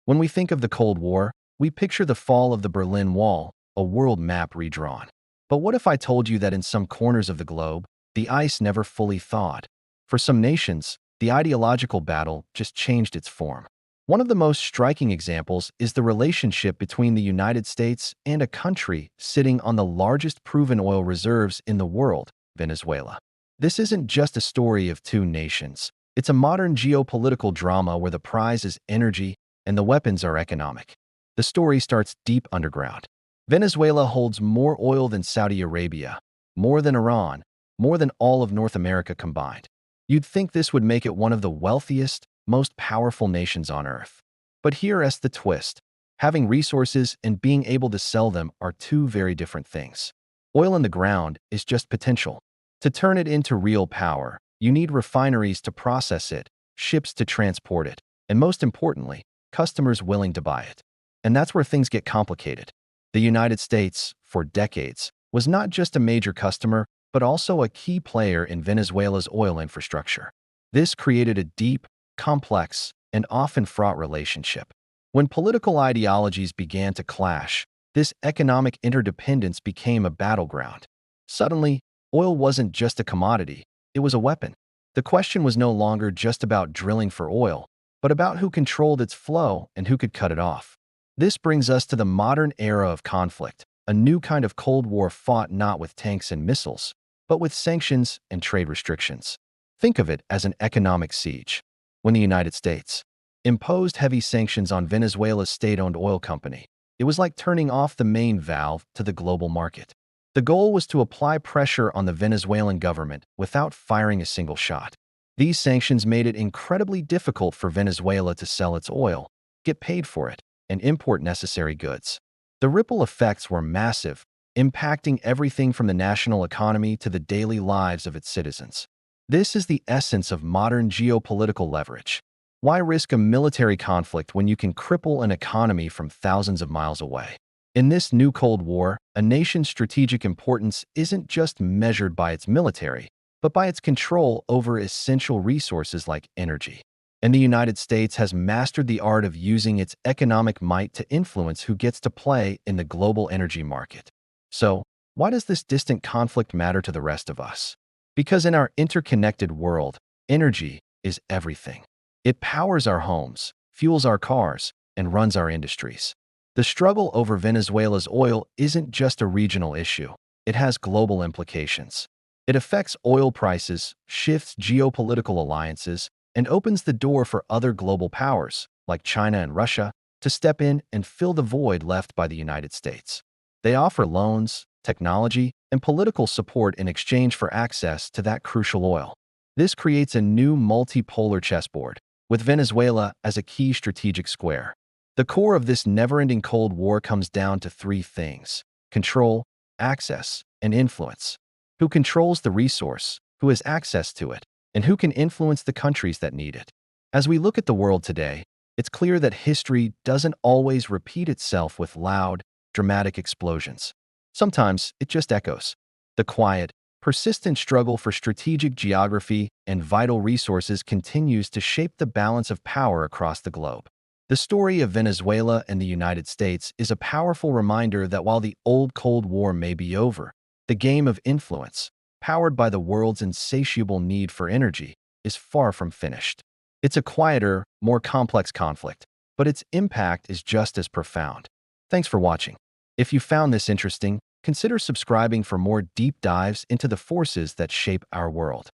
When we think of the Cold War, we picture the fall of the Berlin Wall, a world map redrawn. But what if I told you that in some corners of the globe, the ice never fully thawed? For some nations, the ideological battle just changed its form. One of the most striking examples is the relationship between the United States and a country sitting on the largest proven oil reserves in the world, Venezuela. This isn't just a story of two nations. It's a modern geopolitical drama where the prize is energy and the weapons are economic. The story starts deep underground. Venezuela holds more oil than Saudi Arabia, more than Iran, more than all of North America combined. You'd think this would make it one of the wealthiest, most powerful nations on Earth. But here's the twist. Having resources and being able to sell them are two very different things. Oil in the ground is just potential. To turn it into real power, you need refineries to process it, ships to transport it, and most importantly, customers willing to buy it. And that's where things get complicated. The United States, for decades, was not just a major customer, but also a key player in Venezuela's oil infrastructure. This created a deep, complex, and often fraught relationship. When political ideologies began to clash, this economic interdependence became a battleground. Suddenly, oil wasn't just a commodity, it was a weapon. The question was no longer just about drilling for oil, but about who controlled its flow and who could cut it off. This brings us to the modern era of conflict, a new kind of Cold War fought not with tanks and missiles, but with sanctions and trade restrictions. Think of it as an economic siege. When the United States imposed heavy sanctions on Venezuela's state-owned oil company, it was like turning off the main valve to the global market. The goal was to apply pressure on the Venezuelan government without firing a single shot. These sanctions made it incredibly difficult for Venezuela to sell its oil, get paid for it, and import necessary goods. The ripple effects were massive, impacting everything from the national economy to the daily lives of its citizens. This is the essence of modern geopolitical leverage. Why risk a military conflict when you can cripple an economy from thousands of miles away? In this new Cold War, a nation's strategic importance isn't just measured by its military, but by its control over essential resources like energy. And the United States has mastered the art of using its economic might to influence who gets to play in the global energy market. So, why does this distant conflict matter to the rest of us? Because in our interconnected world, energy is everything. It powers our homes, fuels our cars, and runs our industries. The struggle over Venezuela's oil isn't just a regional issue. It has global implications. It affects oil prices, shifts geopolitical alliances, and opens the door for other global powers, like China and Russia, to step in and fill the void left by the United States. They offer loans, technology, and political support in exchange for access to that crucial oil. This creates a new multipolar chessboard, with Venezuela as a key strategic square. The core of this never-ending Cold War comes down to three things: control, access, and influence. Who controls the resource, who has access to it, and who can influence the countries that need it? As we look at the world today, it's clear that history doesn't always repeat itself with loud, dramatic explosions. Sometimes it just echoes. The quiet, persistent struggle for strategic geography and vital resources continues to shape the balance of power across the globe. The story of Venezuela and the United States is a powerful reminder that while the old Cold War may be over, the game of influence, powered by the world's insatiable need for energy, is far from finished. It's a quieter, more complex conflict, but its impact is just as profound. Thanks for watching. If you found this interesting, consider subscribing for more deep dives into the forces that shape our world.